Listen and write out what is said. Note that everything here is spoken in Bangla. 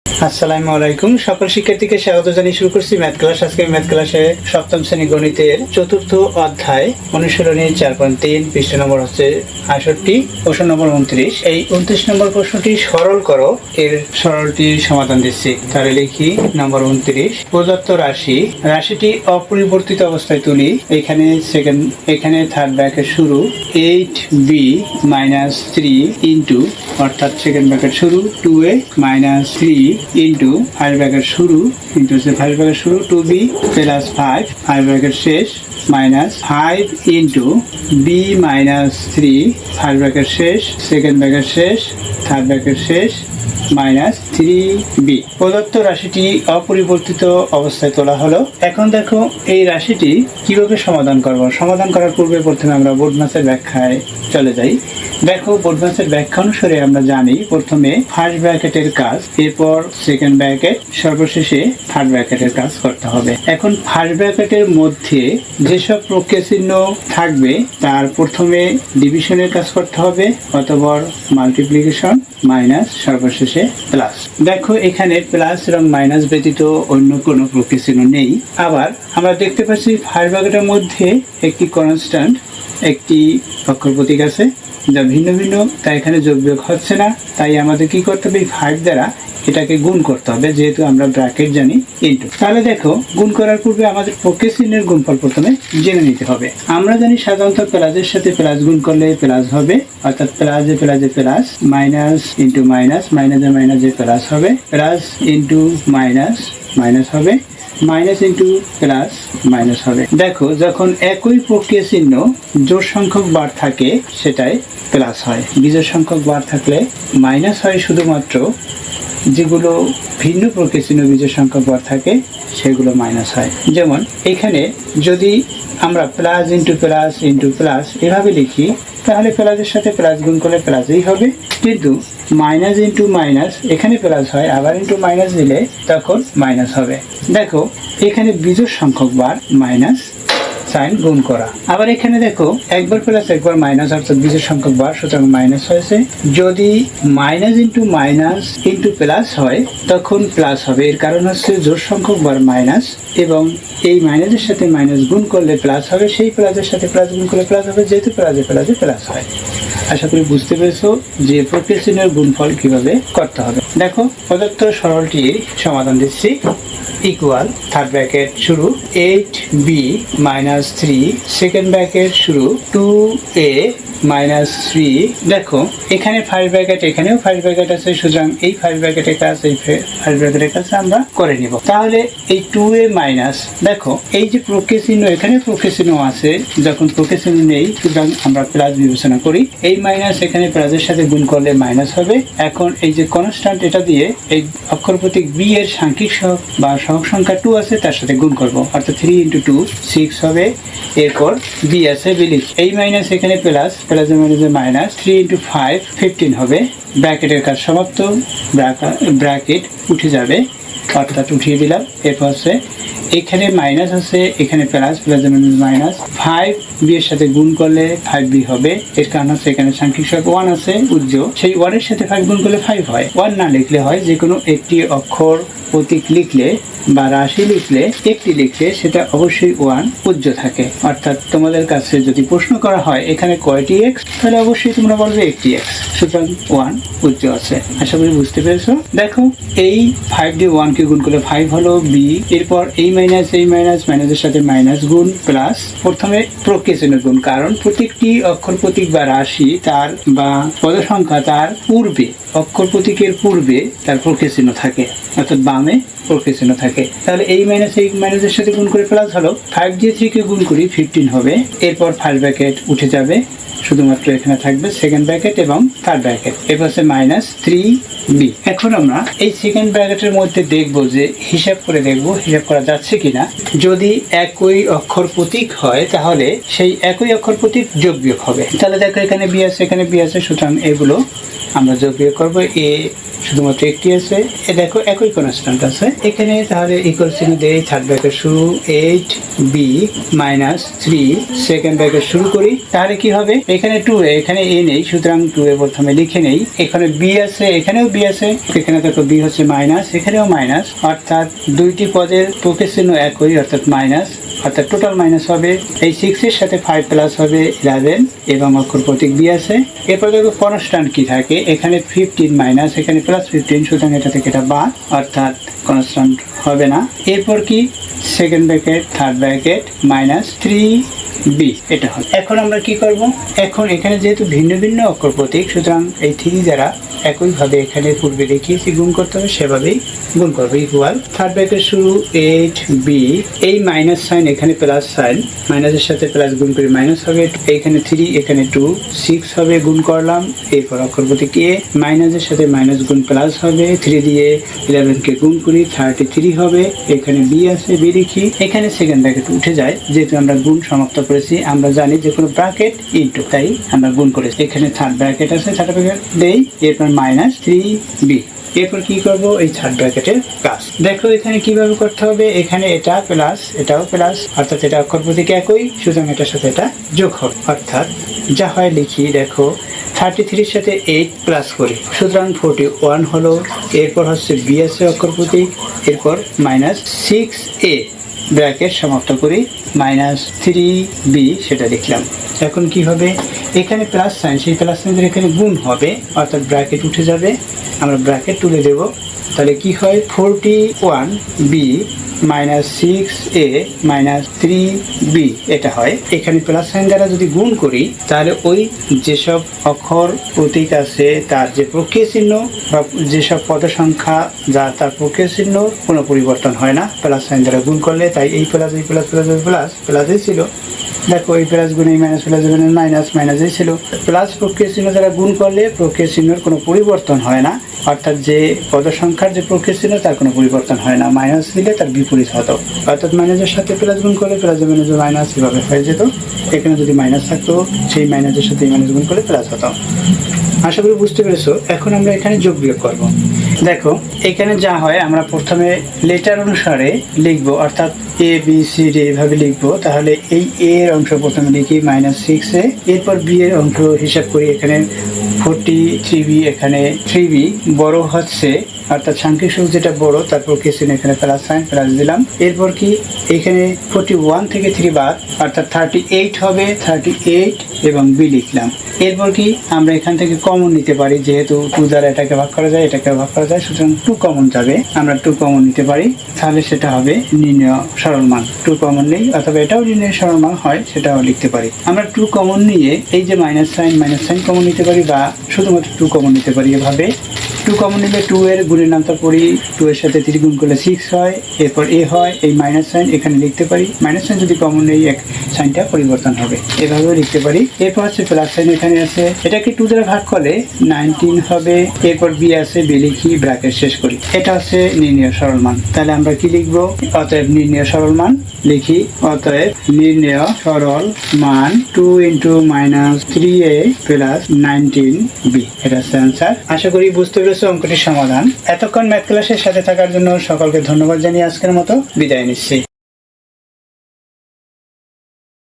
আসসালামু আলাইকুম। সকল শিক্ষার্থীকে স্বাগত জানিয়ে শুরু করছি ম্যাথ ক্লাস। আজকে ম্যাথ ক্লাসে সপ্তম শ্রেণী গণিতের চতুর্থ অধ্যায় অনুশীলনী 4.3 পৃষ্ঠা নম্বর হচ্ছে 68, প্রশ্ন নম্বর 29। এই 29 নম্বর প্রশ্নটি সরল করো, এর সরলটির সমাধান দিচ্ছি। তাহলে লিখি নম্বর 29, প্রদত্ত রাশিটি অপরিবর্তিত অবস্থায় তুলি। এখানে থার্ড ব্র্যাকেট শুরু 8b - 3 ইন্টু, অর্থাৎ সেকেন্ড ব্র্যাকেট শুরু 2a - 3 ইন্টু ফার্স্ট ব্র্যাকেট শুরু ইন্টু ফার্স্ট ব্র্যাকেট শুরু 2b প্লাস 5 ফার্স্ট ব্র্যাকেট শেষ minus 5 into b - 3 first bracket শেষ সেকেন্ড ব্র্যাকেট শেষ থার্ড ব্র্যাকেট শেষ মাইনাস 3b। প্রদত্ত রাশিটি অপরিবর্তিত অবস্থায় তোলা হলো। এখন দেখো এই রাশিটি কিভাবে সমাধান করব। সমাধান করার পূর্বে প্রথমে আমরা বোর্ডম্যাথের ব্যাখ্যায় চলে যাই। দেখো বোর্ডম্যাথের ব্যাখ্যা অনুসারে আমরা জানি প্রথমে ফার্স্ট ব্র্যাকেটের কাজ, এরপর সেকেন্ড ব্র্যাকেট, সর্বশেষে থার্ড ব্র্যাকেটের কাজ করতে হবে। এখন ফার্স্ট ব্র্যাকেটের মধ্যে যেসব প্রক্রিয়া চিহ্ন থাকবে তার প্রথমে ডিভিশনের কাজ করতে হবে, অতঃপর মাল্টিপ্লিকেশন মাইনাস, সর্বশেষে প্লাস। দেখো এখানে প্লাস এবং মাইনাস ব্যতীত অন্য কোনো প্রক্রিয়া চিহ্ন নেই। আবার আমরা দেখতে পাচ্ছি ফার্স্ট ব্র্যাকেটের মধ্যে একটি কনস্ট্যান্ট, একটি অক্ষর প্রতীক আছে যা ভিন্ন ভিন্ন, তাই এখানে যোগ বিয়োগ হচ্ছে না। তাই আমাদের কি করতে হবে, 5 দ্বারা এটাকে গুণ করতে হবে, যেহেতু আমরা ব্র্যাকেট জানি ইনটু। তাহলে দেখো গুণ করার পূর্বে আমাদের প্রক্রিয়া চিহ্নের গুণফল প্রথমে জেনে নিতে হবে। আমরা জানি সাধারণত প্লাসের সাথে প্লাস গুণ করলে প্লাস হবে, অর্থাৎ প্লাসে প্লাস, মাইনাস ইন্টু মাইনাস, মাইনাসে প্লাস হবে, প্লাস ইন্টু মাইনাস হবে, মাইনাস ইন্টু প্লাস মাইনাস হবে। দেখো যখন একই প্রক্রিয়া চিহ্ন জোড় সংখ্যক বার থাকে সেটাই প্লাস হয়, বিজোড় সংখ্যক বার থাকলে মাইনাস হয়। শুধুমাত্র যেগুলো ভিন্ন প্রক্রিয়া চিহ্ন বিজোড় সংখ্যক বার থাকে সেগুলো মাইনাস হয়। যেমন এখানে যদি আমরা প্লাস ইন্টু প্লাস এভাবে লিখি তাহলে প্লাসের সাথে প্লাস গুণ করলে প্লাসই হবে, কিন্তু মাইনাস ইন্টু মাইনাস এখানে প্লাস হয়, আবার ইন্টু মাইনাস দিলে তখন মাইনাস হবে। দেখো এখানে বিজোড় সংখ্যক বার মাইনাস সাইন গুণ করা। আবার এখানে দেখো একবার প্লাস একবার মাইনাস, অর্থাৎ বিজোড় সংখ্যক বার, সুতরাং মাইনাস হয়েছে। যদি মাইনাস ইন্টু প্লাস হয় তখন প্লাস হবে। এর কারণ হচ্ছে জোড় সংখ্যক বার মাইনাস এবং এই মাইনাসের সাথে মাইনাস গুণ করলে প্লাস হবে, সেই প্লাসের সাথে প্লাস গুণ করলে প্লাস হবে, যেহেতু প্লাসে প্লাস হয়। আশা করি বুঝতে পেরেছো যে প্রক্রিয়া চিহ্নের গুণফল কিভাবে করতে হবে। দেখো প্রদত্ত সরলটির সমাধান দিচ্ছি। ইকুয়াল থার্ড ব্র্যাকেট শুরু 8b - 3 সেকেন্ড ব্র্যাকেট শুরু 2a - 3। দেখো এখানে ফার্স্ট ব্র্যাকেট, এখানেও ফার্স্ট ব্র্যাকেট আছে, সুতরাং এই ফার্স্ট ব্র্যাকেটের কাজ এই ফার্স্ট ব্র্যাকেটের কাজ আমরা করে নিব। তাহলে এই 2a মাইনাস, দেখো এই যে প্রক্রিয়া চিহ্ন, এখানে প্রক্রিয়া চিহ্ন আছে, যখন প্রক্রিয়া চিহ্ন নেই সুতরাং আমরা প্লাস বিবেচনা করি। এই মাইনাস এখানে প্লাসের সাথে গুণ করলে মাইনাস হবে। এখন এই যে কনস্ট্যান্ট, এটা দিয়ে এই অক্ষর প্রতীক b এর সাংখ্যিক সহগ বা সহগ সংখ্যা 2 আছে তার সাথে গুণ করব, অর্থাৎ 3 × 2 6 হবে। এরপর b আছে, b লিখি। এই মাইনাস এখানে প্লাসে মাইনাস, 3 × 5 15 হবে। ব্র্যাকেটের কাজ সমাপ্ত, ব্র্যাকেট উঠে যাবে, অর্থাৎ উঠিয়ে দিলাম। এরপর হচ্ছে এখানে মাইনাস আছে, এখানে প্লাস মাইনাস, 5 b এর সাথে গুণ করলে 5b হবে। এর কারণ হচ্ছে এখানে সাংখ্যিক সহগ 1 আছে উজ্জ্বল, সেই 1 এর সাথে 5 গুণ করলে 5 হয়। 1 না লিখলে হয়, যে কোনো একটি অক্ষর প্রতীক লিখলে বা রাশি লিখলে, একটি লিখলে সেটা অবশ্যই 1 উজ্জ্বল থাকে। অর্থাৎ তোমাদের কাছে যদি প্রশ্ন করা হয় এখানে কয়টি x, তাহলে অবশ্যই তোমরা বলবে একটি x, সুতরাং 1 উজ্জ্বল আছে। আশা করি বুঝতে পেরেছো। দেখো এই 5 দিয়ে 1 কে গুণ করলে 5 হলো b। এরপর এই মাইনাসের সাথে মাইনাস গুণ প্লাস, প্রথমে প্রক্রিয়া চিহ্ন গুণ, কারণ প্রত্যেকটি অক্ষর প্রতীক বা রাশি তার বা পদ সংখ্যা তার পূর্বে, অক্ষর প্রতীকের পূর্বে তার প্রক্রিয়া চিহ্ন থাকে, অর্থাৎ বামে প্রক্রিয়া চিহ্ন থাকে। তাহলে এই মাইনাসের সাথে গুণ করে প্লাস হলো, 5 দিয়ে 3 কে গুণ করি 15 হবে। এরপর ফার্স্ট ব্র্যাকেট উঠে যাবে, শুধুমাত্র এখানে থাকবে সেকেন্ড ব্র্যাকেট এবং থার্ড ব্র্যাকেট। এরপর হচ্ছে -3b। এখন আমরা এই সেকেন্ড ব্র্যাকেটের মধ্যে দেখবো যে হিসাব করা যাচ্ছে কিনা। যদি একই অক্ষর প্রতীক হয় তাহলে সেই একই অক্ষর প্রতীক যোগ বিয়োগ হবে। তাহলে দেখো এখানে b আছে, এখানে b আছে, সুতরাং এগুলো আমরা যোগ বিয়োগ করবো। a শুধুমাত্র একটি আছে। এ দেখো একই কনস্ট্যান্ট আছে এখানে, তাহলে ইকুয়াল চিহ্ন দিয়ে থার্ড ব্র্যাকেট শুরু 8b মাইনাস 3 সেকেন্ড ব্র্যাকেট শুরু করি। তাহলে কি হবে, এখানে 2a, এখানে a নেই, সুতরাং 2a প্রথমে লিখে নেই। এখানে b আছে, এখানেও b আছে, এখানে দেখো b হচ্ছে মাইনাস, এখানেও মাইনাস, অর্থাৎ দুইটি পদের প্রতীক চিহ্ন একই, অর্থাৎ মাইনাস, অর্থাৎ টোটাল মাইনাস হবে। এই 6 এর সাথে 5 প্লাস হবে 11 এবং অক্ষর প্রতীক বি আছে। এরপর দেখো কনস্ট্যান্ট কি থাকে, এখানে 15 মাইনাস, এখানে প্লাস 15, সুতরাং এটা থেকে এটা বাদ, অর্থাৎ কনস্ট্যান্ট হবে না। এরপর কি second bracket third bracket minus 3b, এটা হবে। এখন আমরা কি করব, এখন এখানে যেহেতু ভিন্ন ভিন্ন অক্ষর প্রতীক, সুতরাং এই 3 দ্বারা একইভাবে এখানে পূর্বে দেখিয়েছি গুণ করতে হবে, সেভাবেই গুণ করবো। ইকুয়াল থার্ড ব্র্যাকেট শুরু 8b, এই মাইনাস সাইন এখানে প্লাস সাইন, মাইনাসের সাথে প্লাস গুণ করে মাইনাস হবে, এখানে 3 এখানে 2 6 হবে, গুণ করলাম। এরপর অক্ষর প্রতীক এ, মাইনাসের সাথে মাইনাস গুণ প্লাস হবে, 3 দিয়ে 11 কে গুণ করি 33 হবে। এখানে বি আছে, বি লিখি। এখানে সেকেন্ড ব্র্যাকেট উঠে যায়, যেহেতু আমরা গুণ সমাপ্ত করেছি, আমরা জানি যে কোনো ব্র্যাকেট ইনটু, তাই আমরা গুণ করেছি। এখানে থার্ড ব্র্যাকেট আছে, থার্ড ব্র্যাকেট দেই, এরপর মাইনাস 3b। এরপর কি করব, এই থার্ড ব্র্যাকেটের কাজ দেখো এখানে কিভাবে করতে হবে। এখানে এটা প্লাস, এটাও প্লাস, অর্থাৎ এটা অক্ষর প্রতীক একই, সুতরাং এটার সাথে এটা যোগ হবে, অর্থাৎ যা হয় লিখি। দেখো 33 এর সাথে 8 প্লাস করি, সুতরাং 41 হলো। এরপর হচ্ছে বি আছে অক্ষর প্রতীক, এরপর মাইনাস 6a ব্র্যাকেট সমাপ্ত করি, মাইনাস 3b সেটা লিখলাম। এখন কি হবে, এখানে প্লাস সাইন, সেই প্লাস সাইনের এখানে গুণ হবে, অর্থাৎ ব্র্যাকেট উঠে যাবে, আমরা ব্র্যাকেট তুলে দেব। তাহলে কি হয়, 41b minus 6a minus 3b, এটা হয়। এখানে প্লাস সাইন দ্বারা যদি গুণ করি, তাহলে ওই যেসব অক্ষর প্রতীক আছে তার যে প্রক্রিয়া চিহ্ন বা যেসব পদ সংখ্যা যা তার প্রক্রিয়া চিহ্ন কোনো পরিবর্তন হয় না প্লাস সাইন দ্বারা গুণ করলে। তাই এই প্লাস, এই প্লাস, প্লাস প্লাস প্লাসই ছিল। দেখো এই প্লাস গুণ এই মাইনাস, প্লাস গুণ মাইনাস, মাইনাসই ছিল। প্লাস প্রক্রিয়া চিহ্ন দ্বারা গুণ করলে প্রক্রিয়া চিহ্নের কোনো পরিবর্তন হয় না, অর্থাৎ যে পদ সংখ্যার যে প্রক্রিয়া চিহ্ন তার কোনো পরিবর্তন হয় না। মাইনাস দিলে তার বিপরীত হতো, অর্থাৎ মাইনাসের সাথে প্লাস গুণ করলে প্লাস মাইনাস মাইনাস এভাবে হয়ে যেত। এখানে যদি মাইনাস থাকতো, সেই মাইনাসের সাথে মাইনাস গুণ করলে প্লাস হতো। আশা করি বুঝতে পেরেছো। এখন আমরা এখানে যোগ বিয়োগ করবো। দেখো এখানে যা হয়, আমরা প্রথমে লেটার অনুসারে লিখবো, অর্থাৎ এ বি সি ডি এভাবে লিখবো। তাহলে এই এ এর অংশ প্রথমে লিখি মাইনাস 6a, এরপর বি এর অংশ হিসাব করি, এখানে 43b, এখানে 3b বড় হচ্ছে, অর্থাৎ সাংখ্যিক সূচক যেটা বড় তার প্রক্রিয়া চিহ্ন এখানে প্লাস সাইন, প্লাস দিলাম। এরপর কি এখানে 41 থেকে 3 বাদ, অর্থাৎ 38 হবে, 38 এবং বি লিখলাম। এরপর কি আমরা এখান থেকে কমন নিতে পারি, যেহেতু 2 দ্বারা এটাকে ভাগ করা যায়, এটাকে ভাগ করা যায়, সুতরাং 2 কমন যাবে, আমরা 2 কমন নিতে পারি। তাহলে সেটা হবে নির্ণেয় সরল মান। 2 কমন নেই, অথবা এটাও নির্ণেয় সরল মান হয়, সেটাও লিখতে পারি। আমরা 2 কমন নিয়ে এই যে মাইনাস সাইন কমন নিতে পারি, বা শুধুমাত্র 2 কমন নিতে পারি। এভাবে 2 কমন নিলে 2 এর গুণের নামটা পড়ি, 2 এর সাথে 3 গুণ করলে 6 হয়, এরপর এ হয়, এই মাইনাস সাইন এখানে লিখতে পারি। মাইনাস সাইন যদি কমন নেই, এক সাইনটা পরিবর্তন হবে, এভাবেও লিখতে পারি। এরপর হচ্ছে প্লাস সাইন এখানে আছে, এটাকে 2 দ্বারা ভাগ করলে 19 হবে। এরপর বি আছে, বি লিখি, ব্র্যাকেট শেষ করি। এটা হচ্ছে নির্ণেয় সরল মান। তাহলে আমরা কি লিখবো, অতএব নির্ণেয় সরল মান লিখি। অতএব নির্ণেয় সরল মান 2 × -3a + 19b, এটা হচ্ছে অ্যান্সার। আশা করি বুঝতে পেরেছো অঙ্কটির সমাধান। এতক্ষণ ম্যাথ ক্লাসের সাথে থাকার জন্য সকলকে ধন্যবাদ জানিয়ে আজকের মতো বিদায় নিচ্ছি।